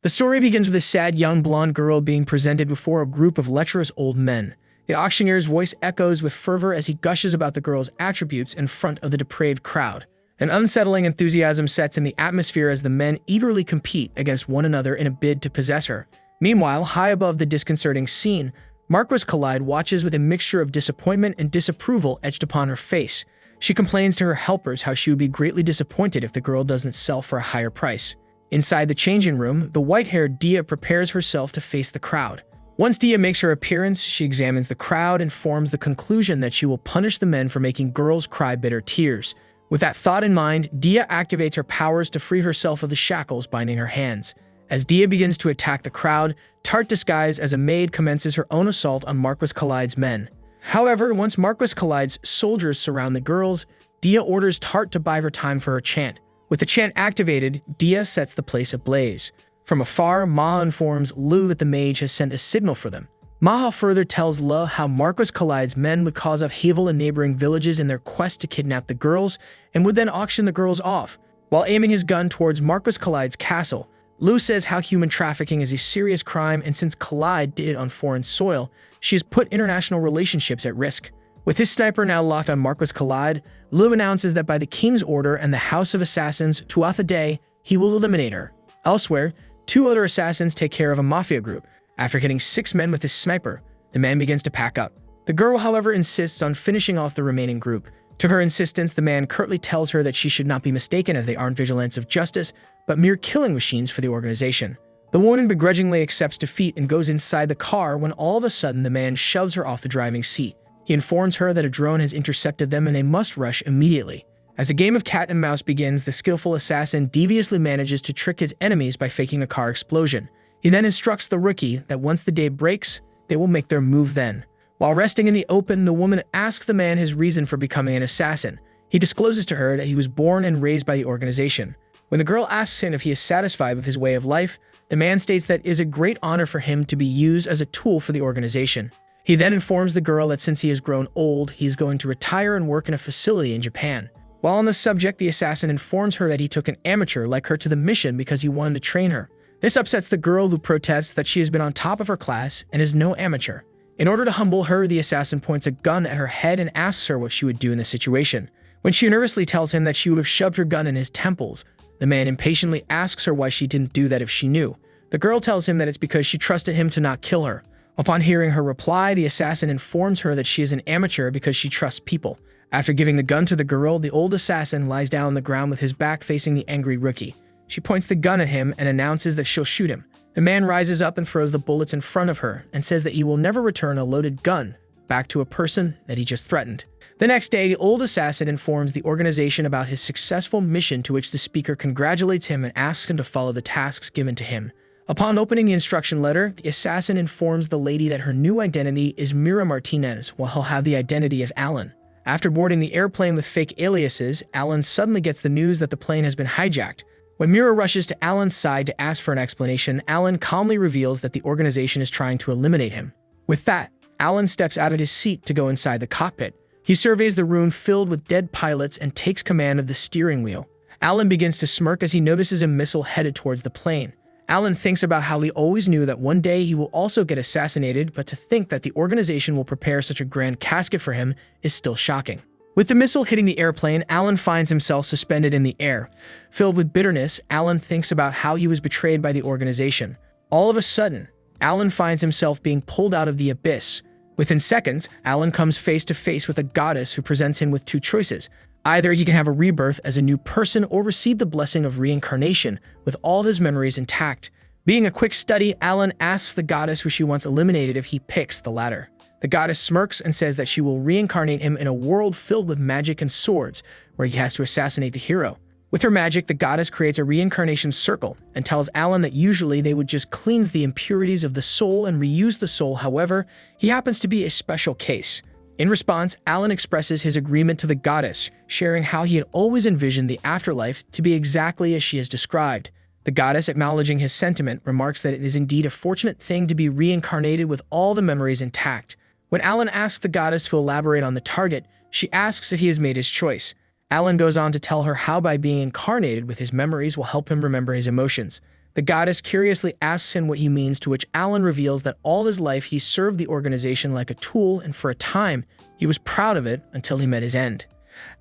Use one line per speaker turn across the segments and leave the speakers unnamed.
The story begins with a sad young blonde girl being presented before a group of lecherous old men. The auctioneer's voice echoes with fervor as he gushes about the girl's attributes in front of the depraved crowd. An unsettling enthusiasm sets in the atmosphere as the men eagerly compete against one another in a bid to possess her. Meanwhile, high above the disconcerting scene, Marquis Collide watches with a mixture of disappointment and disapproval etched upon her face. She complains to her helpers how she would be greatly disappointed if the girl doesn't sell for a higher price. Inside the changing room, the white-haired Dia prepares herself to face the crowd. Once Dia makes her appearance, she examines the crowd and forms the conclusion that she will punish the men for making girls cry bitter tears. With that thought in mind, Dia activates her powers to free herself of the shackles binding her hands. As Dia begins to attack the crowd, Tart, disguised as a maid, commences her own assault on Marquis Collide's men. However, once Marquis Collide's soldiers surround the girls, Dia orders Tart to buy her time for her chant. With the chant activated, Dia sets the place ablaze. From afar, Maha informs Lu that the mage has sent a signal for them. Maha further tells Lu how Marquis Collide's men would cause upheaval in neighboring villages in their quest to kidnap the girls, and would then auction the girls off. While aiming his gun towards Marquis Collide's castle, Lu says how human trafficking is a serious crime, and since Collide did it on foreign soil, she has put international relationships at risk. With his sniper now locked on Marquis Collide, Lu announces that by the king's order and the House of Assassins Tuatha Dé, he will eliminate her. Elsewhere, 2 other assassins take care of a mafia group. After hitting 6 men with his sniper, the man begins to pack up. The girl, however, insists on finishing off the remaining group. To her insistence, the man curtly tells her that she should not be mistaken, as they aren't vigilantes of justice, but mere killing machines for the organization. The woman begrudgingly accepts defeat and goes inside the car when all of a sudden the man shoves her off the driving seat. He informs her that a drone has intercepted them and they must rush immediately. As a game of cat and mouse begins, the skillful assassin deviously manages to trick his enemies by faking a car explosion. He then instructs the rookie that once the day breaks, they will make their move then. While resting in the open, the woman asks the man his reason for becoming an assassin. He discloses to her that he was born and raised by the organization. When the girl asks him if he is satisfied with his way of life, the man states that it is a great honor for him to be used as a tool for the organization. He then informs the girl that since he has grown old, he is going to retire and work in a facility in Japan. While on the subject, the assassin informs her that he took an amateur like her to the mission because he wanted to train her. This upsets the girl, who protests that she has been on top of her class and is no amateur. In order to humble her, the assassin points a gun at her head and asks her what she would do in this situation. When she nervously tells him that she would have shoved her gun in his temples, the man impatiently asks her why she didn't do that if she knew. The girl tells him that it's because she trusted him to not kill her. Upon hearing her reply, the assassin informs her that she is an amateur because she trusts people. After giving the gun to the girl, the old assassin lies down on the ground with his back facing the angry rookie. She points the gun at him and announces that she'll shoot him. The man rises up and throws the bullets in front of her and says that he will never return a loaded gun back to a person that he just threatened. The next day, the old assassin informs the organization about his successful mission, to which the speaker congratulates him and asks him to follow the tasks given to him. Upon opening the instruction letter, the assassin informs the lady that her new identity is Mira Martinez, while he'll have the identity as Alan. After boarding the airplane with fake aliases, Alan suddenly gets the news that the plane has been hijacked. When Mira rushes to Alan's side to ask for an explanation, Alan calmly reveals that the organization is trying to eliminate him. With that, Alan steps out of his seat to go inside the cockpit. He surveys the room filled with dead pilots and takes command of the steering wheel. Alan begins to smirk as he notices a missile headed towards the plane. Alan thinks about how he always knew that one day he will also get assassinated, but to think that the organization will prepare such a grand casket for him is still shocking. With the missile hitting the airplane, Alan finds himself suspended in the air. Filled with bitterness, Alan thinks about how he was betrayed by the organization. All of a sudden, Alan finds himself being pulled out of the abyss. Within seconds, Alan comes face to face with a goddess who presents him with 2 choices. Either he can have a rebirth as a new person or receive the blessing of reincarnation with all his memories intact. Being a quick study, Alan asks the goddess who she wants eliminated if he picks the latter. The goddess smirks and says that she will reincarnate him in a world filled with magic and swords, where he has to assassinate the hero. With her magic, the goddess creates a reincarnation circle and tells Alan that usually they would just cleanse the impurities of the soul and reuse the soul. However, he happens to be a special case. In response, Alan expresses his agreement to the goddess, sharing how he had always envisioned the afterlife to be exactly as she has described. The goddess, acknowledging his sentiment, remarks that it is indeed a fortunate thing to be reincarnated with all the memories intact. When Alan asks the goddess to elaborate on the target, she asks if he has made his choice. Alan goes on to tell her how by being incarnated with his memories will help him remember his emotions. The goddess curiously asks him what he means, to which Alan reveals that all his life he served the organization like a tool, and for a time, he was proud of it until he met his end.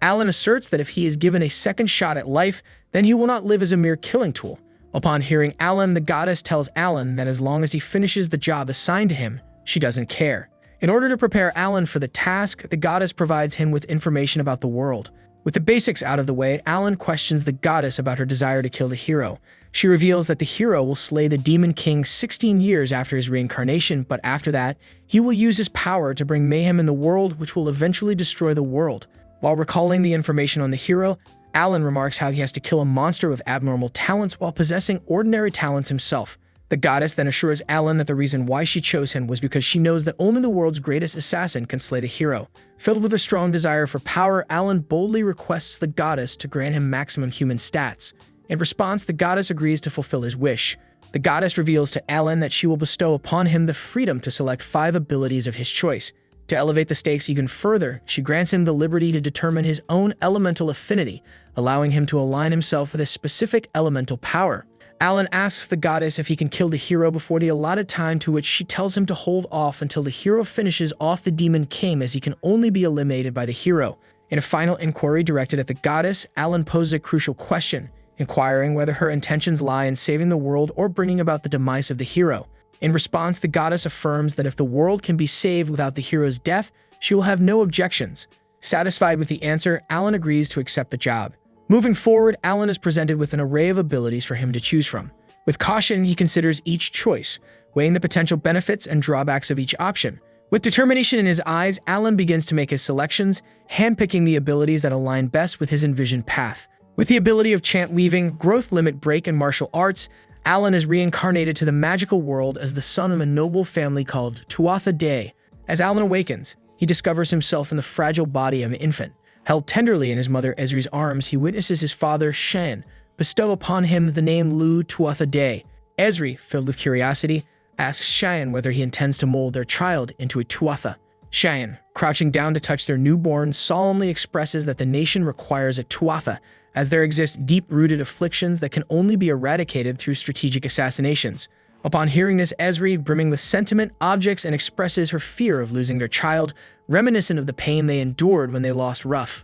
Alan asserts that if he is given a second shot at life, then he will not live as a mere killing tool. Upon hearing Alan, the goddess tells Alan that as long as he finishes the job assigned to him, she doesn't care. In order to prepare Alan for the task, the goddess provides him with information about the world. With the basics out of the way, Alan questions the goddess about her desire to kill the hero. She reveals that the hero will slay the Demon King 16 years after his reincarnation, but after that, he will use his power to bring mayhem in the world, which will eventually destroy the world. While recalling the information on the hero, Alan remarks how he has to kill a monster with abnormal talents while possessing ordinary talents himself. The goddess then assures Alan that the reason why she chose him was because she knows that only the world's greatest assassin can slay the hero. Filled with a strong desire for power, Alan boldly requests the goddess to grant him maximum human stats. In response, the goddess agrees to fulfill his wish. The goddess reveals to Alan that she will bestow upon him the freedom to select 5 abilities of his choice. To elevate the stakes even further, she grants him the liberty to determine his own elemental affinity, allowing him to align himself with a specific elemental power. Alan asks the goddess if he can kill the hero before the allotted time, to which she tells him to hold off until the hero finishes off the Demon King, as he can only be eliminated by the hero. In a final inquiry directed at the goddess, Alan poses a crucial question, inquiring whether her intentions lie in saving the world or bringing about the demise of the hero. In response, the goddess affirms that if the world can be saved without the hero's death, she will have no objections. Satisfied with the answer, Alan agrees to accept the job. Moving forward, Alan is presented with an array of abilities for him to choose from. With caution, he considers each choice, weighing the potential benefits and drawbacks of each option. With determination in his eyes, Alan begins to make his selections, handpicking the abilities that align best with his envisioned path. With the ability of chant weaving, growth limit break, and martial arts, Alan is reincarnated to the magical world as the son of a noble family called Tuatha Dé. As Alan awakens, he discovers himself in the fragile body of an infant. Held tenderly in his mother Ezri's arms, he witnesses his father, Shan, bestow upon him the name Lu Tuatha Dé. Ezri, filled with curiosity, asks Shan whether he intends to mold their child into a Tuatha. Shan, crouching down to touch their newborn, solemnly expresses that the nation requires a Tuatha, as there exist deep-rooted afflictions that can only be eradicated through strategic assassinations. Upon hearing this, Ezri, brimming with sentiment, objects and expresses her fear of losing their child, reminiscent of the pain they endured when they lost Ruff.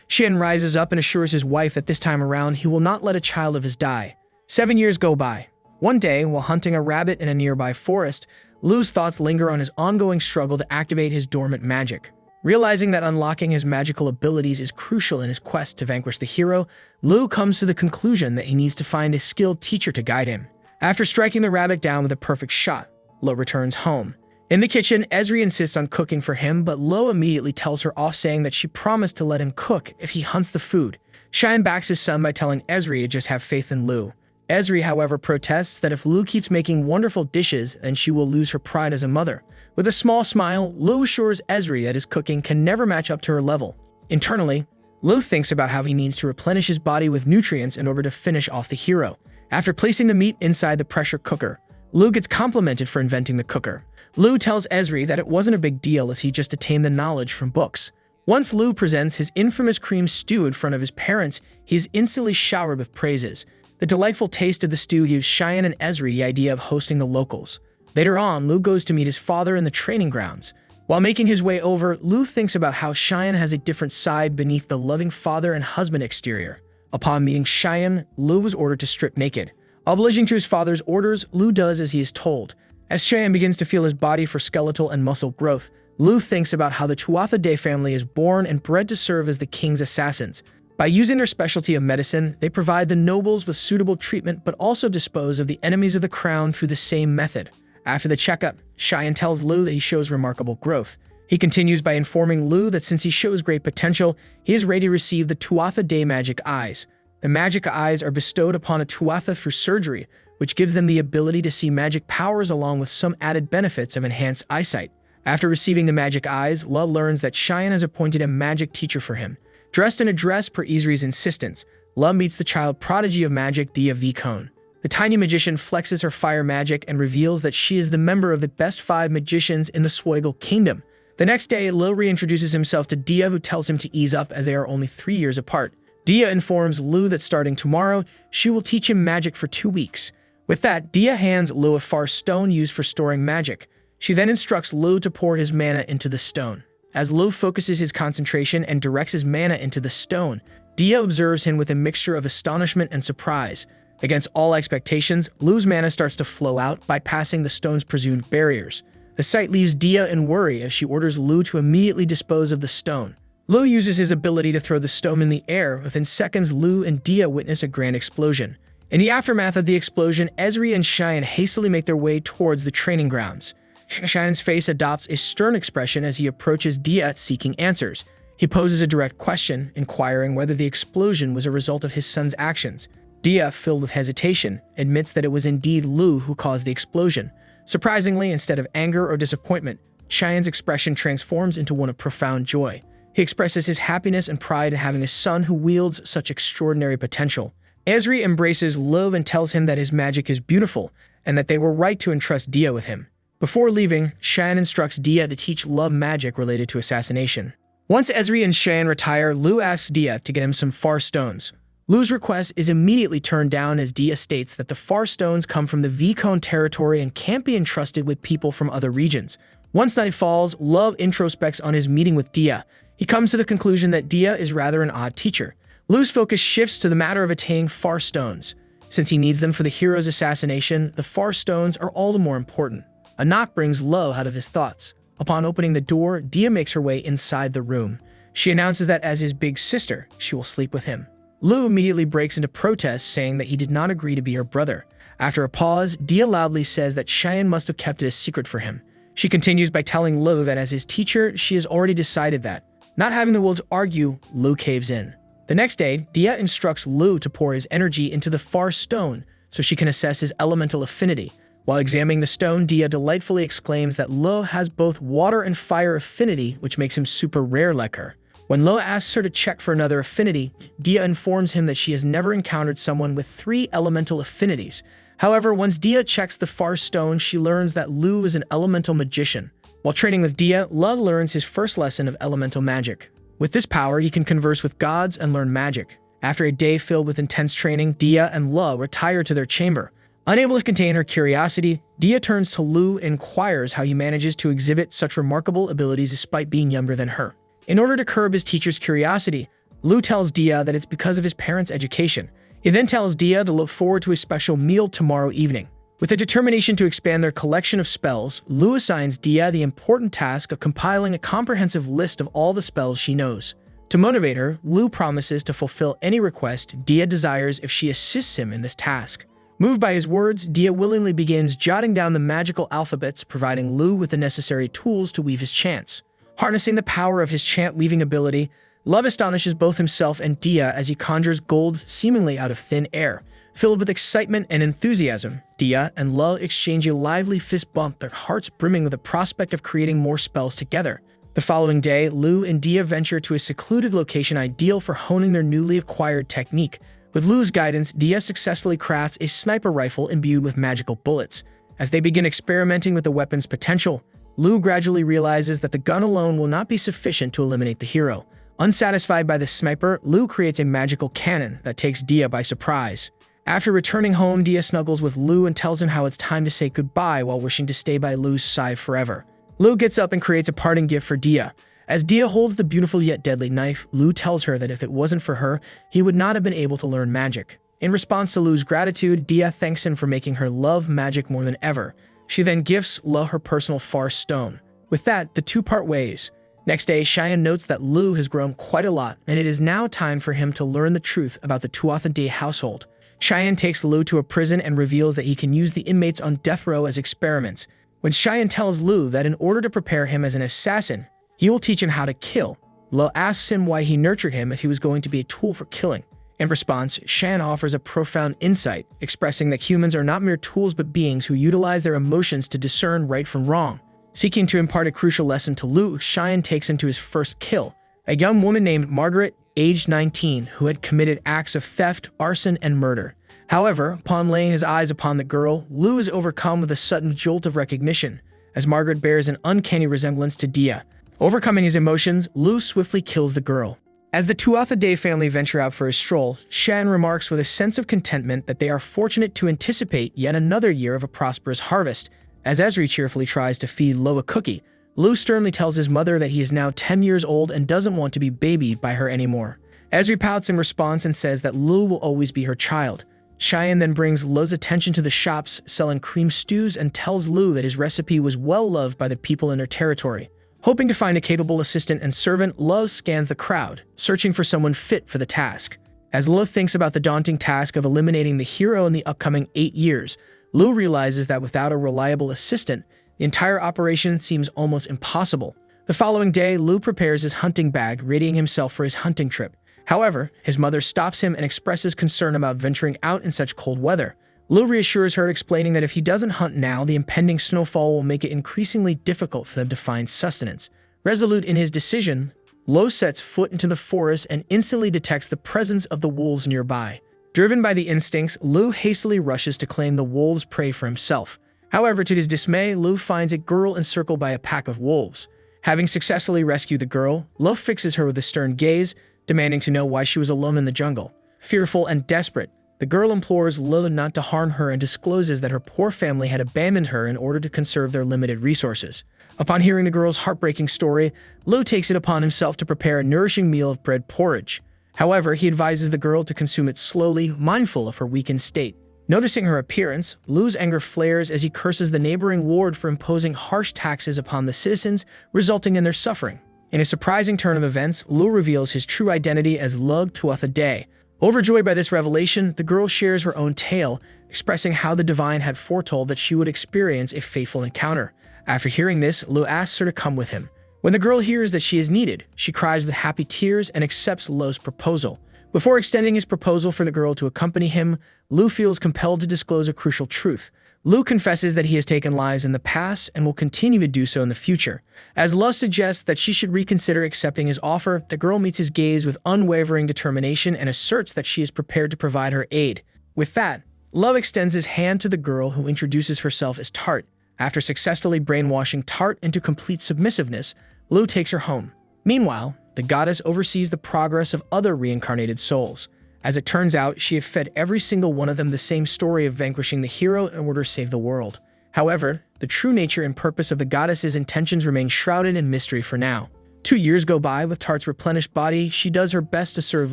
Shin rises up and assures his wife that this time around he will not let a child of his die. 7 years go by. One day, while hunting a rabbit in a nearby forest, Lu's thoughts linger on his ongoing struggle to activate his dormant magic. Realizing that unlocking his magical abilities is crucial in his quest to vanquish the hero, Lu comes to the conclusion that he needs to find a skilled teacher to guide him. After striking the rabbit down with a perfect shot, Lo returns home. In the kitchen, Ezri insists on cooking for him, but Lo immediately tells her off, saying that she promised to let him cook if he hunts the food. Shine backs his son by telling Ezri to just have faith in Lu. Ezri, however, protests that if Lu keeps making wonderful dishes, then she will lose her pride as a mother. With a small smile, Lu assures Ezri that his cooking can never match up to her level. Internally, Lu thinks about how he needs to replenish his body with nutrients in order to finish off the hero. After placing the meat inside the pressure cooker, Lu gets complimented for inventing the cooker. Lu tells Ezri that it wasn't a big deal as he just attained the knowledge from books. Once Lu presents his infamous cream stew in front of his parents, he is instantly showered with praises. The delightful taste of the stew gives Cheyenne and Ezri the idea of hosting the locals. Later on, Lu goes to meet his father in the training grounds. While making his way over, Lu thinks about how Cheyenne has a different side beneath the loving father and husband exterior. Upon meeting Cheyenne, Lu was ordered to strip naked. Obliging to his father's orders, Lu does as he is told. As Cheyenne begins to feel his body for skeletal and muscle growth, Lu thinks about how the Tuatha Dé family is born and bred to serve as the king's assassins. By using their specialty of medicine, they provide the nobles with suitable treatment but also dispose of the enemies of the crown through the same method. After the checkup, Cheyenne tells Lu that he shows remarkable growth. He continues by informing Lu that since he shows great potential, he is ready to receive the Tuatha Dé magic eyes. The magic eyes are bestowed upon a Tuatha through surgery, which gives them the ability to see magic powers along with some added benefits of enhanced eyesight. After receiving the magic eyes, Lu learns that Cheyenne has appointed a magic teacher for him. Dressed in a dress per Ezri's insistence, Lu meets the child prodigy of magic, Dia Vicone. The tiny magician flexes her fire magic and reveals that she is the member of the best 5 magicians in the Swiggle Kingdom. The next day, Lu reintroduces himself to Dia, who tells him to ease up as they are only 3 years apart. Dia informs Lu that starting tomorrow, she will teach him magic for 2 weeks. With that, Dia hands Lu a far stone used for storing magic. She then instructs Lu to pour his mana into the stone. As Lu focuses his concentration and directs his mana into the stone, Dia observes him with a mixture of astonishment and surprise. Against all expectations, Lu's mana starts to flow out, bypassing the stone's presumed barriers. The sight leaves Dia in worry as she orders Lu to immediately dispose of the stone. Lu uses his ability to throw the stone in the air. Within seconds, Lu and Dia witness a grand explosion. In the aftermath of the explosion, Ezri and Cheyenne hastily make their way towards the training grounds. Cheyenne's face adopts a stern expression as he approaches Dia seeking answers. He poses a direct question, inquiring whether the explosion was a result of his son's actions. Dia, filled with hesitation, admits that it was indeed Lu who caused the explosion. Surprisingly, instead of anger or disappointment, Cheyenne's expression transforms into one of profound joy. He expresses his happiness and pride in having a son who wields such extraordinary potential. Ezri embraces Lu and tells him that his magic is beautiful, and that they were right to entrust Dia with him. Before leaving, Cheyenne instructs Dia to teach love magic related to assassination. Once Ezri and Cheyenne retire, Lu asks Dia to get him some far stones. Lu's request is immediately turned down as Dia states that the far stones come from the V-Cone territory and can't be entrusted with people from other regions. Once night falls, Lu introspects on his meeting with Dia. He comes to the conclusion that Dia is rather an odd teacher. Lu's focus shifts to the matter of attaining far stones. Since he needs them for the hero's assassination, the far stones are all the more important. A knock brings Lu out of his thoughts. Upon opening the door, Dia makes her way inside the room. She announces that as his big sister, she will sleep with him. Lu immediately breaks into protest, saying that he did not agree to be her brother. After a pause, Dia loudly says that Cheyenne must have kept it a secret for him. She continues by telling Lu that as his teacher, she has already decided that. Not having the will to argue, Lu caves in. The next day, Dia instructs Lu to pour his energy into the far stone so she can assess his elemental affinity. While examining the stone, Dia delightfully exclaims that Lu has both water and fire affinity, which makes him super rare like her. When Lu asks her to check for another affinity, Dia informs him that she has never encountered someone with 3 elemental affinities. However, once Dia checks the far stone, she learns that Lu is an elemental magician. While training with Dia, Lu learns his first lesson of elemental magic. With this power, he can converse with gods and learn magic. After a day filled with intense training, Dia and Lu retire to their chamber. Unable to contain her curiosity, Dia turns to Lu and inquires how he manages to exhibit such remarkable abilities despite being younger than her. In order to curb his teacher's curiosity, Lu tells Dia that it's because of his parents' education. He then tells Dia to look forward to a special meal tomorrow evening. With a determination to expand their collection of spells, Lu assigns Dia the important task of compiling a comprehensive list of all the spells she knows. To motivate her, Lu promises to fulfill any request Dia desires if she assists him in this task. Moved by his words, Dia willingly begins jotting down the magical alphabets, providing Lu with the necessary tools to weave his chants. Harnessing the power of his chant-weaving ability, Lu astonishes both himself and Dia as he conjures golds seemingly out of thin air. Filled with excitement and enthusiasm, Dia and Lu exchange a lively fist bump, their hearts brimming with the prospect of creating more spells together. The following day, Lu and Dia venture to a secluded location ideal for honing their newly acquired technique. With Lu's guidance, Dia successfully crafts a sniper rifle imbued with magical bullets. As they begin experimenting with the weapon's potential, Lu gradually realizes that the gun alone will not be sufficient to eliminate the hero. Unsatisfied by the sniper, Lu creates a magical cannon that takes Dia by surprise. After returning home, Dia snuggles with Lu and tells him how it's time to say goodbye while wishing to stay by Lu's side forever. Lu gets up and creates a parting gift for Dia. As Dia holds the beautiful yet deadly knife, Lu tells her that if it wasn't for her, he would not have been able to learn magic. In response to Lu's gratitude, Dia thanks him for making her love magic more than ever. She then gifts Lu her personal far stone. With that, the two part ways. Next day, Cheyenne notes that Lu has grown quite a lot, and it is now time for him to learn the truth about the Tuatha Dé household. Cheyenne takes Lu to a prison and reveals that he can use the inmates on death row as experiments. When Cheyenne tells Lu that in order to prepare him as an assassin, he will teach him how to kill, Lu asks him why he nurtured him if he was going to be a tool for killing. In response, Cheyenne offers a profound insight, expressing that humans are not mere tools but beings who utilize their emotions to discern right from wrong. Seeking to impart a crucial lesson to Lu, Cheyenne takes him to his first kill, a young woman named Margaret, aged 19, who had committed acts of theft, arson, and murder. However, upon laying his eyes upon the girl, Lu is overcome with a sudden jolt of recognition, as Margaret bears an uncanny resemblance to Dia. Overcoming his emotions, Lu swiftly kills the girl. As the Tuatha family venture out for a stroll, Shan remarks with a sense of contentment that they are fortunate to anticipate yet another year of a prosperous harvest. As Ezri cheerfully tries to feed Lo a cookie, Lu sternly tells his mother that he is now 10 years old and doesn't want to be babied by her anymore. Ezri pouts in response and says that Lu will always be her child. Cheyenne then brings Lu's attention to the shops selling cream stews and tells Lu that his recipe was well loved by the people in their territory. Hoping to find a capable assistant and servant, Lu scans the crowd, searching for someone fit for the task. As Lu thinks about the daunting task of eliminating the hero in the upcoming 8 years, Lu realizes that without a reliable assistant, the entire operation seems almost impossible. The following day, Lu prepares his hunting bag, readying himself for his hunting trip. However, his mother stops him and expresses concern about venturing out in such cold weather. Lu reassures her, explaining that if he doesn't hunt now, the impending snowfall will make it increasingly difficult for them to find sustenance. Resolute in his decision, Lu sets foot into the forest and instantly detects the presence of the wolves nearby. Driven by the instincts, Lu hastily rushes to claim the wolves' prey for himself. However, to his dismay, Lu finds a girl encircled by a pack of wolves. Having successfully rescued the girl, Lu fixes her with a stern gaze, demanding to know why she was alone in the jungle. Fearful and desperate, the girl implores Lu not to harm her and discloses that her poor family had abandoned her in order to conserve their limited resources. Upon hearing the girl's heartbreaking story, Lu takes it upon himself to prepare a nourishing meal of bread porridge. However, he advises the girl to consume it slowly, mindful of her weakened state. Noticing her appearance, Lu's anger flares as he curses the neighboring lord for imposing harsh taxes upon the citizens, resulting in their suffering. In a surprising turn of events, Lu reveals his true identity as Lug Tuatha. Overjoyed by this revelation, the girl shares her own tale, expressing how the divine had foretold that she would experience a fateful encounter. After hearing this, Lu asks her to come with him. When the girl hears that she is needed, she cries with happy tears and accepts Lu's proposal. Before extending his proposal for the girl to accompany him, Lu feels compelled to disclose a crucial truth. Lu confesses that he has taken lives in the past and will continue to do so in the future. As Lu suggests that she should reconsider accepting his offer, the girl meets his gaze with unwavering determination and asserts that she is prepared to provide her aid. With that, Lu extends his hand to the girl, who introduces herself as Tart. After successfully brainwashing Tart into complete submissiveness, Lu takes her home. Meanwhile, the goddess oversees the progress of other reincarnated souls. As it turns out, she had fed every single one of them the same story of vanquishing the hero in order to save the world. However, the true nature and purpose of the goddess's intentions remain shrouded in mystery for now. 2 years go by. With Tart's replenished body, she does her best to serve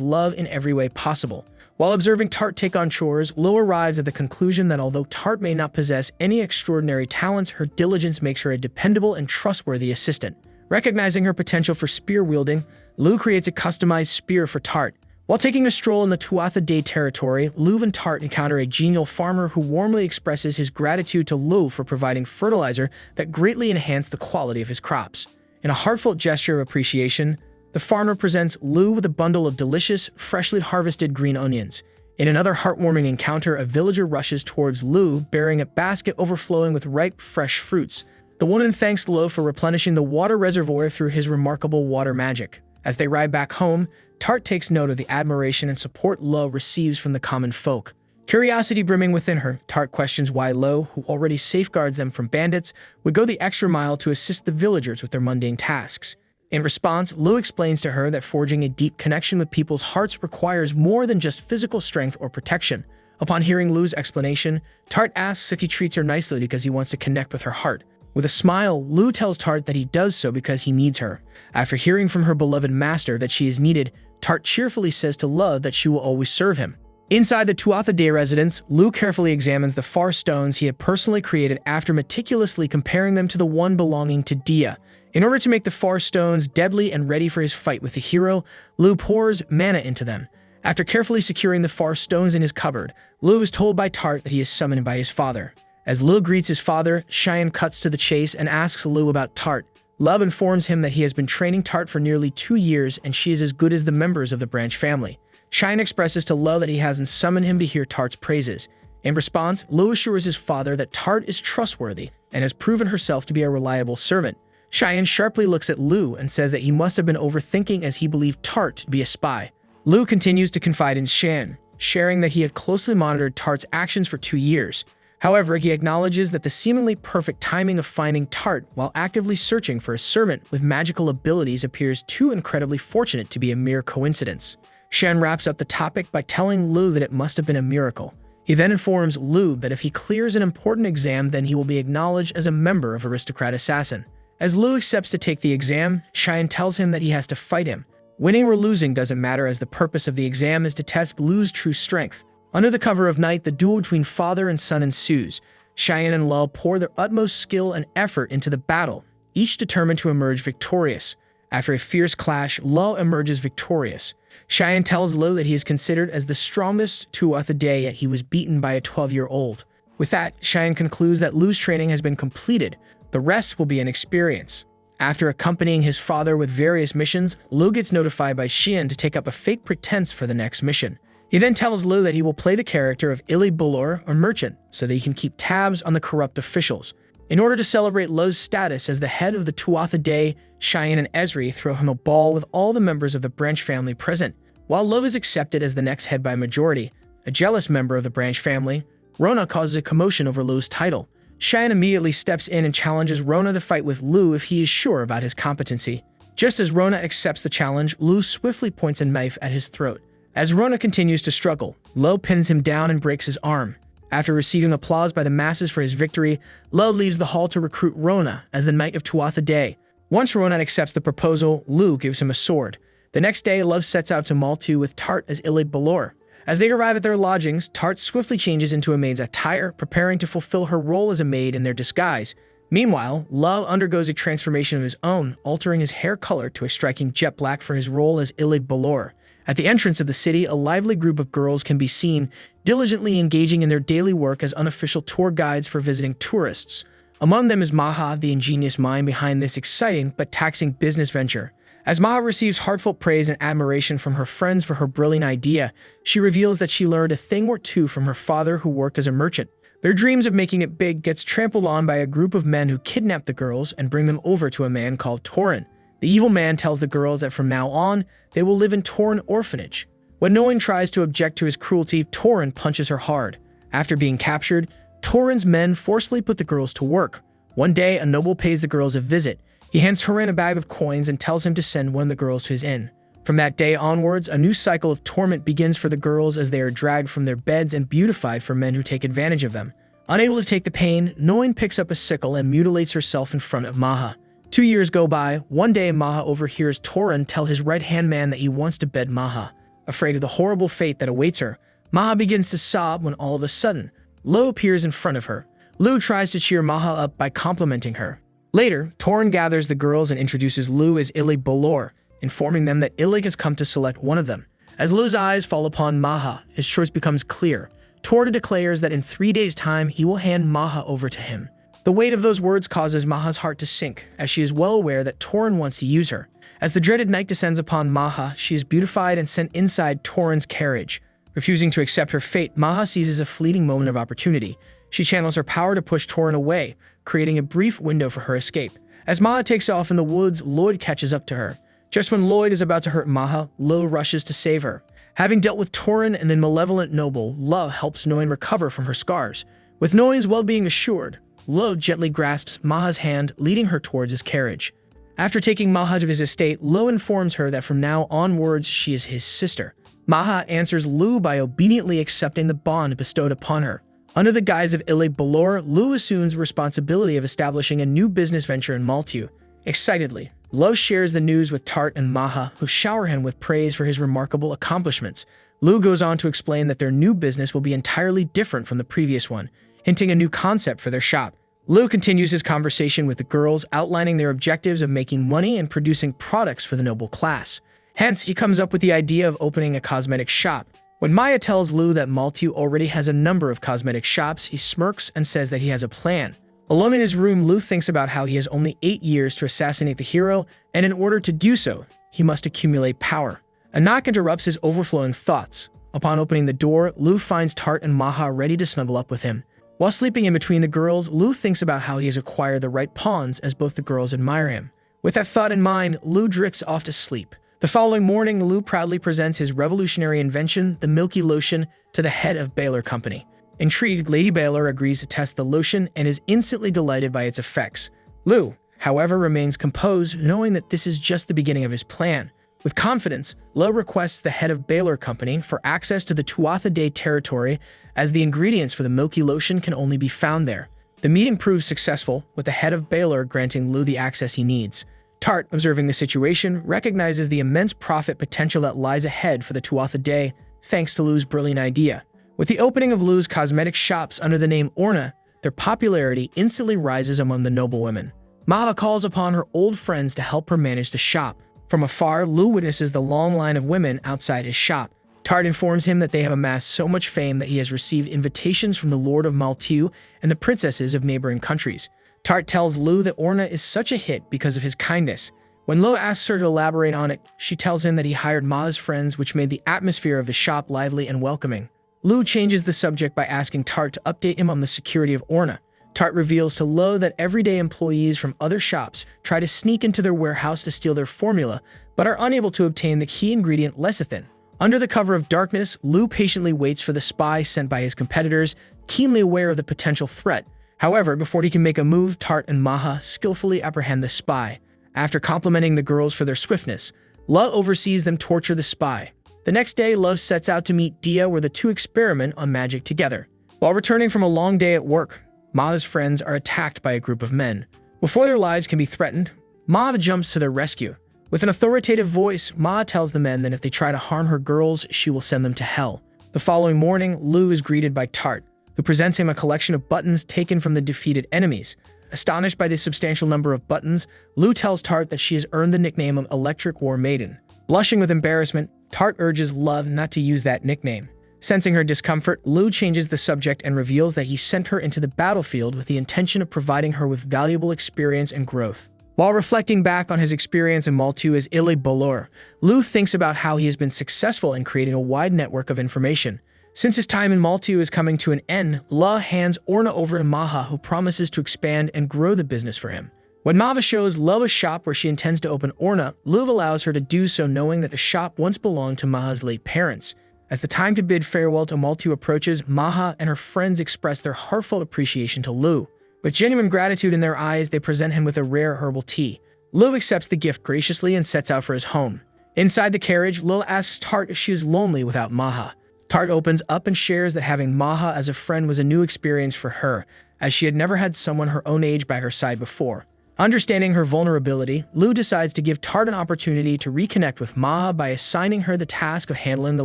Love in every way possible. While observing Tart take on chores, Lu arrives at the conclusion that although Tart may not possess any extraordinary talents, her diligence makes her a dependable and trustworthy assistant. Recognizing her potential for spear wielding, Lu creates a customized spear for Tart. While taking a stroll in the Tuatha territory, Lu and Tart encounter a genial farmer who warmly expresses his gratitude to Lu for providing fertilizer that greatly enhanced the quality of his crops. In a heartfelt gesture of appreciation, the farmer presents Lu with a bundle of delicious, freshly harvested green onions. In another heartwarming encounter, a villager rushes towards Lu, bearing a basket overflowing with ripe, fresh fruits. The woman thanks Lu for replenishing the water reservoir through his remarkable water magic. As they ride back home, Tart takes note of the admiration and support Lu receives from the common folk. Curiosity brimming within her, Tart questions why Lu, who already safeguards them from bandits, would go the extra mile to assist the villagers with their mundane tasks. In response, Lu explains to her that forging a deep connection with people's hearts requires more than just physical strength or protection. Upon hearing Lu's explanation, Tart asks if he treats her nicely because he wants to connect with her heart. With a smile, Lu tells Tart that he does so because he needs her. After hearing from her beloved master that she is needed, Tart cheerfully says to Lu that she will always serve him. Inside the Tuatha residence, Lu carefully examines the far stones he had personally created after meticulously comparing them to the one belonging to Dia. In order to make the far stones deadly and ready for his fight with the hero, Lu pours mana into them. After carefully securing the far stones in his cupboard, Lu is told by Tart that he is summoned by his father. As Lu greets his father, Cheyenne cuts to the chase and asks Lu about Tart. Love informs him that he has been training Tart for nearly 2 years and she is as good as the members of the branch family. Cheyenne expresses to Lu that he hasn't summoned him to hear Tart's praises. In response, Lu assures his father that Tart is trustworthy and has proven herself to be a reliable servant. Cheyenne sharply looks at Lu and says that he must have been overthinking as he believed Tart to be a spy. Lu continues to confide in Shan, sharing that he had closely monitored Tart's actions for 2 years. However, he acknowledges that the seemingly perfect timing of finding Tart while actively searching for a servant with magical abilities appears too incredibly fortunate to be a mere coincidence. Shen wraps up the topic by telling Lu that it must have been a miracle. He then informs Lu that if he clears an important exam, then he will be acknowledged as a member of Aristocrat Assassin. As Lu accepts to take the exam, Cheyenne tells him that he has to fight him. Winning or losing doesn't matter, as the purpose of the exam is to test Lu's true strength. Under the cover of night, the duel between father and son ensues. Cheyenne and Lu pour their utmost skill and effort into the battle, each determined to emerge victorious. After a fierce clash, Lu emerges victorious. Cheyenne tells Lu that he is considered as the strongest Tuatha Dé, yet he was beaten by a 12-year-old. With that, Cheyenne concludes that Lu's training has been completed. The rest will be an experience. After accompanying his father with various missions, Lu gets notified by Xian to take up a fake pretense for the next mission. He then tells Lu that he will play the character of Ili Balor, or merchant, so that he can keep tabs on the corrupt officials. In order to celebrate Lu's status as the head of the Tuatha Dé, Cheyenne and Ezri throw him a ball with all the members of the Branch family present. While Lu is accepted as the next head by majority, a jealous member of the Branch family, Rona causes a commotion over Lu's title. Cheyenne immediately steps in and challenges Rona to fight with Lu if he is sure about his competency. Just as Rona accepts the challenge, Lu swiftly points a knife at his throat. As Rona continues to struggle, Lu pins him down and breaks his arm. After receiving applause by the masses for his victory, Lu leaves the hall to recruit Rona as the Knight of Tuatha Dé. Once Rona accepts the proposal, Lu gives him a sword. The next day, Lu sets out to Maltu with Tart as Ili Balor. As they arrive at their lodgings, Tart swiftly changes into a maid's attire, preparing to fulfill her role as a maid in their disguise. Meanwhile, Lu undergoes a transformation of his own, altering his hair color to a striking jet black for his role as Ili Balor. At the entrance of the city, a lively group of girls can be seen, diligently engaging in their daily work as unofficial tour guides for visiting tourists. Among them is Maha, the ingenious mind behind this exciting but taxing business venture. As Maha receives heartfelt praise and admiration from her friends for her brilliant idea, she reveals that she learned a thing or two from her father, who worked as a merchant. Their dreams of making it big gets trampled on by a group of men who kidnap the girls and bring them over to a man called Torin. The evil man tells the girls that from now on, they will live in Torin Orphanage. When no one tries to object to his cruelty, Torin punches her hard. After being captured, Torin's men forcefully put the girls to work. One day, a noble pays the girls a visit. He hands Torin a bag of coins and tells him to send one of the girls to his inn. From that day onwards, a new cycle of torment begins for the girls as they are dragged from their beds and beautified for men who take advantage of them. Unable to take the pain, Noin picks up a sickle and mutilates herself in front of Maha. 2 years go by. One day, Maha overhears Torin tell his right-hand man that he wants to bed Maha. Afraid of the horrible fate that awaits her, Maha begins to sob when all of a sudden, Lu appears in front of her. Lu tries to cheer Maha up by complimenting her. Later, Torin gathers the girls and introduces Lu as Ili Balor, informing them that Ili has come to select one of them. As Lu's eyes fall upon Maha, his choice becomes clear. Torin declares that in 3 days' time, he will hand Maha over to him. The weight of those words causes Maha's heart to sink, as she is well aware that Torin wants to use her. As the dreaded night descends upon Maha, she is beautified and sent inside Torin's carriage. Refusing to accept her fate, Maha seizes a fleeting moment of opportunity. She channels her power to push Torin away, creating a brief window for her escape. As Maha takes off in the woods, Lloyd catches up to her. Just when Lloyd is about to hurt Maha, Lu rushes to save her. Having dealt with Torin and the malevolent noble, Lu helps Noin recover from her scars. With Noin's well-being assured, Lu gently grasps Maha's hand, leading her towards his carriage. After taking Maha to his estate, Lu informs her that from now onwards she is his sister. Maha answers Lu by obediently accepting the bond bestowed upon her. Under the guise of Ili Balor, Lu assumes responsibility of establishing a new business venture in Maltu. Excitedly, Lu shares the news with Tart and Maha, who shower him with praise for his remarkable accomplishments. Lu goes on to explain that their new business will be entirely different from the previous one, hinting a new concept for their shop. Lu continues his conversation with the girls, outlining their objectives of making money and producing products for the noble class. Hence, he comes up with the idea of opening a cosmetic shop. When Maya tells Lu that Maltu already has a number of cosmetic shops, he smirks and says that he has a plan. Alone in his room, Lu thinks about how he has only 8 years to assassinate the hero, and in order to do so, he must accumulate power. A knock interrupts his overflowing thoughts. Upon opening the door, Lu finds Tart and Maha ready to snuggle up with him. While sleeping in between the girls, Lu thinks about how he has acquired the right pawns, as both the girls admire him. With that thought in mind, Lu drifts off to sleep. The following morning, Lu proudly presents his revolutionary invention, the Milky Lotion, to the head of Baylor Company. Intrigued, Lady Baylor agrees to test the lotion and is instantly delighted by its effects. Lu, however, remains composed, knowing that this is just the beginning of his plan. With confidence, Lu requests the head of Baylor Company for access to the Tuatha Dé territory, as the ingredients for the milky lotion can only be found there. The meeting proves successful, with the head of Baylor granting Lu the access he needs. Tart, observing the situation, recognizes the immense profit potential that lies ahead for the Tuatha Dé, thanks to Lu's brilliant idea. With the opening of Lu's cosmetic shops under the name Orna, their popularity instantly rises among the noblewomen. Maha calls upon her old friends to help her manage the shop. From afar, Lu witnesses the long line of women outside his shop. Tart informs him that they have amassed so much fame that he has received invitations from the Lord of Maltu and the princesses of neighboring countries. Tart tells Lu that Orna is such a hit because of his kindness. When Lu asks her to elaborate on it, she tells him that he hired Ma's friends, which made the atmosphere of the shop lively and welcoming. Lu changes the subject by asking Tart to update him on the security of Orna. Tart reveals to Lu that everyday employees from other shops try to sneak into their warehouse to steal their formula, but are unable to obtain the key ingredient lecithin. Under the cover of darkness, Lu patiently waits for the spy sent by his competitors, keenly aware of the potential threat. However, before he can make a move, Tart and Maha skillfully apprehend the spy. After complimenting the girls for their swiftness, Lu oversees them torture the spy. The next day, Lu sets out to meet Dia, where the two experiment on magic together. While returning from a long day at work, Ma's friends are attacked by a group of men. Before their lives can be threatened, Ma jumps to their rescue. With an authoritative voice, Ma tells the men that if they try to harm her girls, she will send them to hell. The following morning, Lu is greeted by Tart, who presents him a collection of buttons taken from the defeated enemies. Astonished by this substantial number of buttons, Lu tells Tart that she has earned the nickname of Electric War Maiden. Blushing with embarrassment, Tart urges Lu not to use that nickname. Sensing her discomfort, Lu changes the subject and reveals that he sent her into the battlefield with the intention of providing her with valuable experience and growth. While reflecting back on his experience in Maltu as Ile Bolor, Lu thinks about how he has been successful in creating a wide network of information. Since his time in Maltu is coming to an end, Lu hands Orna over to Maha, who promises to expand and grow the business for him. When Mava shows Lu a shop where she intends to open Orna, Lu allows her to do so, knowing that the shop once belonged to Maha's late parents. As the time to bid farewell to Maltu approaches, Maha and her friends express their heartfelt appreciation to Lu. With genuine gratitude in their eyes, they present him with a rare herbal tea. Lu accepts the gift graciously and sets out for his home. Inside the carriage, Lu asks Tart if she is lonely without Maha. Tart opens up and shares that having Maha as a friend was a new experience for her, as she had never had someone her own age by her side before. Understanding her vulnerability, Lu decides to give Tart an opportunity to reconnect with Maha by assigning her the task of handling the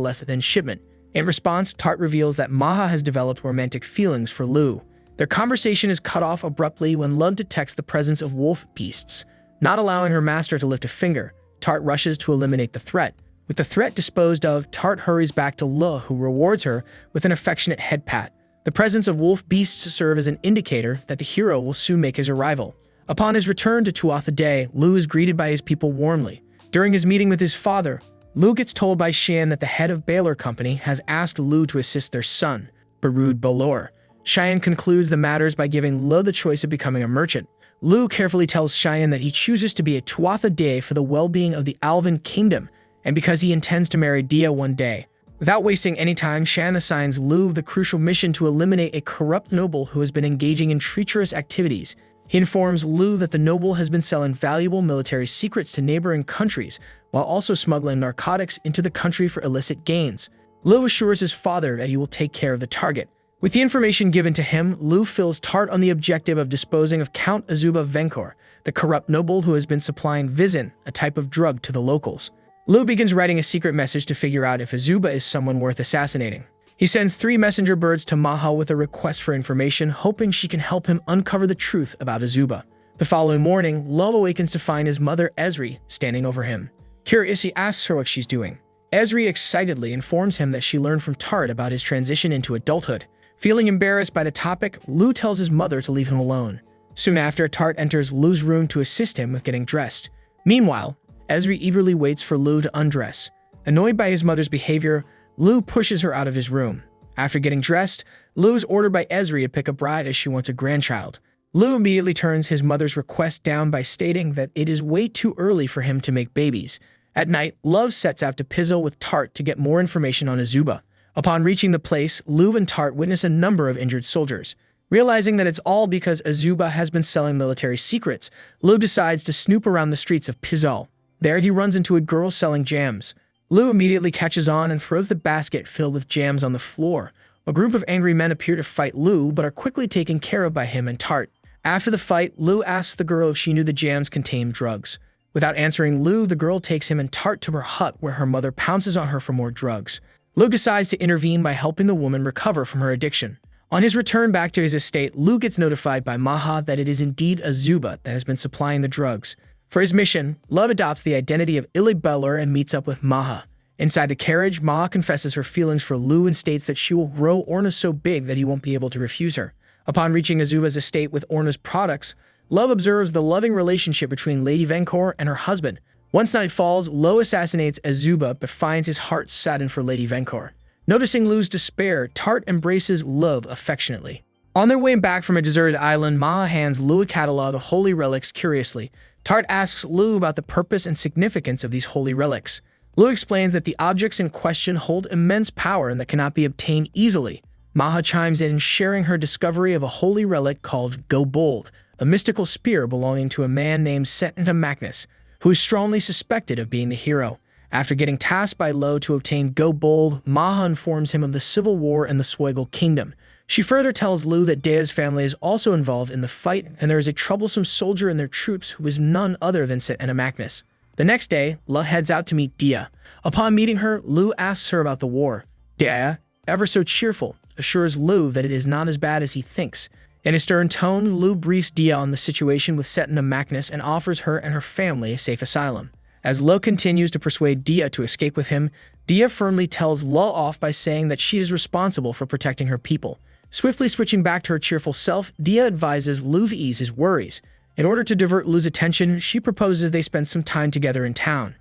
lecithin shipment. In response, Tart reveals that Maha has developed romantic feelings for Lu. Their conversation is cut off abruptly when Lu detects the presence of wolf beasts. Not allowing her master to lift a finger, Tart rushes to eliminate the threat. With the threat disposed of, Tart hurries back to Lu, who rewards her with an affectionate head pat. The presence of wolf beasts serve as an indicator that the hero will soon make his arrival. Upon his return to Tuatha Dé, Lu is greeted by his people warmly. During his meeting with his father, Lu gets told by Xian that the head of Baylor Company has asked Lu to assist their son, Barud Bolor. Xian concludes the matters by giving Lu the choice of becoming a merchant. Lu carefully tells Xian that he chooses to be a Tuatha Dé for the well-being of the Alvin Kingdom, and because he intends to marry Dia one day. Without wasting any time, Xian assigns Lu the crucial mission to eliminate a corrupt noble who has been engaging in treacherous activities. He informs Lu that the noble has been selling valuable military secrets to neighboring countries, while also smuggling narcotics into the country for illicit gains. Lu assures his father that he will take care of the target. With the information given to him, Lu fills Tart on the objective of disposing of Count Azuba Venkor, the corrupt noble who has been supplying Vizin, a type of drug, to the locals. Lu begins writing a secret message to figure out if Azuba is someone worth assassinating. He sends 3 messenger birds to Maha with a request for information, hoping she can help him uncover the truth about Azuba. The following morning, Lu awakens to find his mother, Esri, standing over him. Curious, he asks her what she's doing. Esri excitedly informs him that she learned from Tart about his transition into adulthood. Feeling embarrassed by the topic, Lu tells his mother to leave him alone. Soon after, Tart enters Lu's room to assist him with getting dressed. Meanwhile, Esri eagerly waits for Lu to undress. Annoyed by his mother's behavior, Lu pushes her out of his room. After getting dressed, Lu is ordered by Esri to pick a bride as she wants a grandchild. Lu immediately turns his mother's request down by stating that it is way too early for him to make babies. At night, Lu sets out to Pizzle with Tart to get more information on Azuba. Upon reaching the place, Lu and Tart witness a number of injured soldiers. Realizing that it's all because Azuba has been selling military secrets, Lu decides to snoop around the streets of Pizal. There he runs into a girl selling jams. Lu immediately catches on and throws the basket filled with jams on the floor. A group of angry men appear to fight Lu, but are quickly taken care of by him and Tart. After the fight, Lu asks the girl if she knew the jams contained drugs. Without answering Lu, the girl takes him and Tart to her hut where her mother pounces on her for more drugs. Lu decides to intervene by helping the woman recover from her addiction. On his return back to his estate, Lu gets notified by Maha that it is indeed Azuba that has been supplying the drugs. For his mission, Love adopts the identity of Illibeller and meets up with Maha. Inside the carriage, Maha confesses her feelings for Lu and states that she will grow Orna so big that he won't be able to refuse her. Upon reaching Azuba's estate with Orna's products, Love observes the loving relationship between Lady Venkor and her husband. Once night falls, Lo assassinates Azuba but finds his heart saddened for Lady Venkor. Noticing Lu's despair, Tart embraces Love affectionately. On their way back from a deserted island, Maha hands Lu a catalog of holy relics curiously. Tart asks Lu about the purpose and significance of these holy relics. Lu explains that the objects in question hold immense power and that cannot be obtained easily. Maha chimes in, sharing her discovery of a holy relic called Go Bold, a mystical spear belonging to a man named Magnus, who is strongly suspected of being the hero. After getting tasked by Lo to obtain Go Bold, Maha informs him of the civil war in the Swiggle Kingdom. She further tells Lu that Dea's family is also involved in the fight, and there is a troublesome soldier in their troops who is none other than Magnus. The next day, Lu heads out to meet Dia. Upon meeting her, Lu asks her about the war. Dia, ever so cheerful, assures Lu that it is not as bad as he thinks. In a stern tone, Lu briefs Dia on the situation with Magnus and offers her and her family a safe asylum. As Lu continues to persuade Dia to escape with him, Dia firmly tells Lu off by saying that she is responsible for protecting her people. Swiftly switching back to her cheerful self, Dia advises Lu to ease his worries. In order to divert Lu's attention, she proposes they spend some time together in town.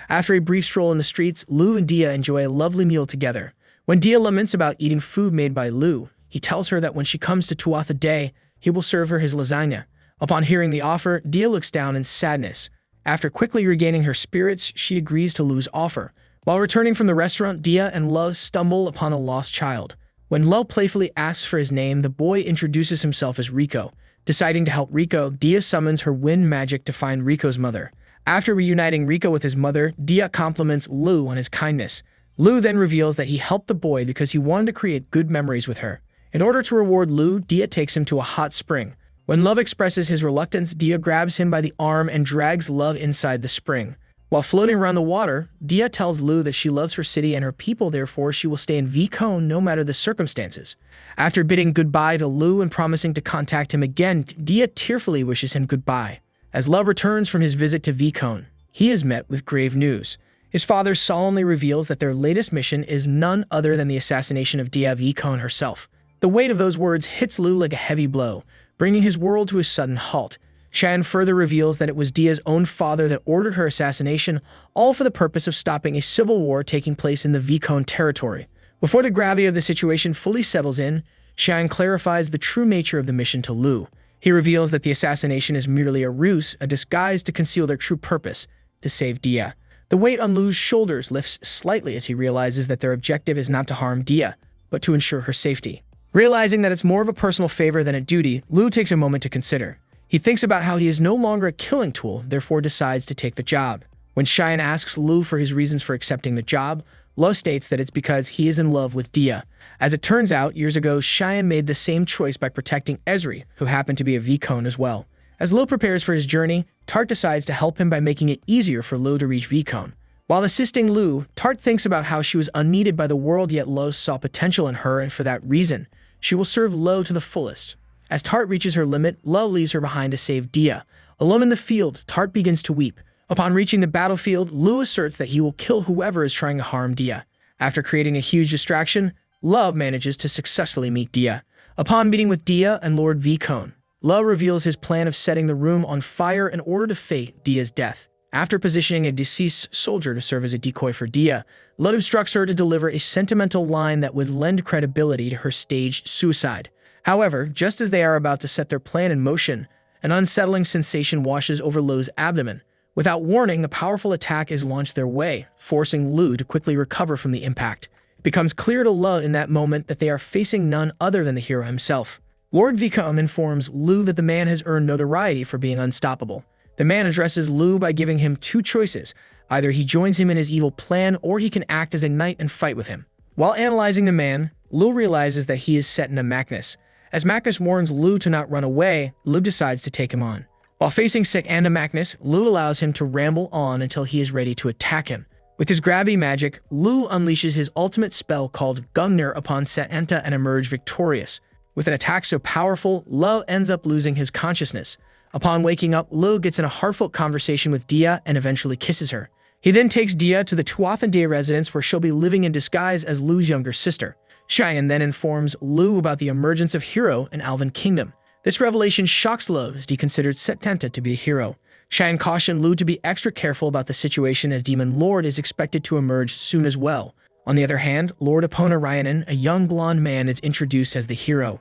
After a brief stroll in the streets, Lu and Dia enjoy a lovely meal together. When Dia laments about eating food made by Lu, he tells her that when she comes to Tuatha Day, he will serve her his lasagna. Upon hearing the offer, Dia looks down in sadness. After quickly regaining her spirits, she agrees to Lu's offer. While returning from the restaurant, Dia and Lu stumble upon a lost child. When Lu playfully asks for his name, the boy introduces himself as Rico. Deciding to help Rico, Dia summons her wind magic to find Rico's mother. After reuniting Rico with his mother, Dia compliments Lu on his kindness. Lu then reveals that he helped the boy because he wanted to create good memories with her. In order to reward Lu, Dia takes him to a hot spring. When Lu expresses his reluctance, Dia grabs him by the arm and drags Lu inside the spring. While floating around the water, Dia tells Lu that she loves her city and her people, therefore she will stay in Vicone no matter the circumstances. After bidding goodbye to Lu and promising to contact him again, Dia tearfully wishes him goodbye. As Lu returns from his visit to Vicone, he is met with grave news. His father solemnly reveals that their latest mission is none other than the assassination of Dia Vicone herself. The weight of those words hits Lu like a heavy blow, bringing his world to a sudden halt. Cheyenne further reveals that it was Dia's own father that ordered her assassination, all for the purpose of stopping a civil war taking place in the Vicone territory. Before the gravity of the situation fully settles in, Cheyenne clarifies the true nature of the mission to Lu. He reveals that the assassination is merely a ruse, a disguise to conceal their true purpose, to save Dia. The weight on Lu's shoulders lifts slightly as he realizes that their objective is not to harm Dia, but to ensure her safety. Realizing that it's more of a personal favor than a duty, Lu takes a moment to consider. He thinks about how he is no longer a killing tool, therefore decides to take the job. When Cheyenne asks Lu for his reasons for accepting the job, Lu states that it's because he is in love with Dia. As it turns out, years ago, Cheyenne made the same choice by protecting Esri, who happened to be a Vicone as well. As Lu prepares for his journey, Tart decides to help him by making it easier for Lu to reach Vicone. While assisting Lu, Tart thinks about how she was unneeded by the world, yet Lu saw potential in her, and for that reason, she will serve Lu to the fullest. As Tart reaches her limit, Lu leaves her behind to save Dia. Alone in the field, Tart begins to weep. Upon reaching the battlefield, Lu asserts that he will kill whoever is trying to harm Dia. After creating a huge distraction, Lu manages to successfully meet Dia. Upon meeting with Dia and Lord Vicone, Lu reveals his plan of setting the room on fire in order to fake Dia's death. After positioning a deceased soldier to serve as a decoy for Dia, Lu instructs her to deliver a sentimental line that would lend credibility to her staged suicide. However, just as they are about to set their plan in motion, an unsettling sensation washes over Lu's abdomen. Without warning, a powerful attack is launched their way, forcing Lu to quickly recover from the impact. becomes clear to Lu in that moment that they are facing none other than the hero himself. Lord Vicom informs Lu that the man has earned notoriety for being unstoppable. The man addresses Lu by giving him two choices. Either he joins him in his evil plan, or he can act as a knight and fight with him. While analyzing the man, Lu realizes that he is set in a Macnus. As Macnus warns Lu to not run away, Lu decides to take him on. While facing Sick and a Macnus, Lu allows him to ramble on until he is ready to attack him. With his gravity magic, Lu unleashes his ultimate spell called Gungnir upon Set Enta and emerge victorious. With an attack so powerful, Lu ends up losing his consciousness. Upon waking up, Lu gets in a heartfelt conversation with Dia and eventually kisses her. He then takes Dia to the Tuatha Dea residence where she'll be living in disguise as Lu's younger sister. Cheyenne then informs Lu about the emergence of Hero in Alvin Kingdom. This revelation shocks Lu as he considered Setenta to be a hero. Cheyenne cautioned Lu to be extra careful about the situation as Demon Lord is expected to emerge soon as well. On the other hand, Lord Epona Ryanen, a young blonde man, is introduced as the hero.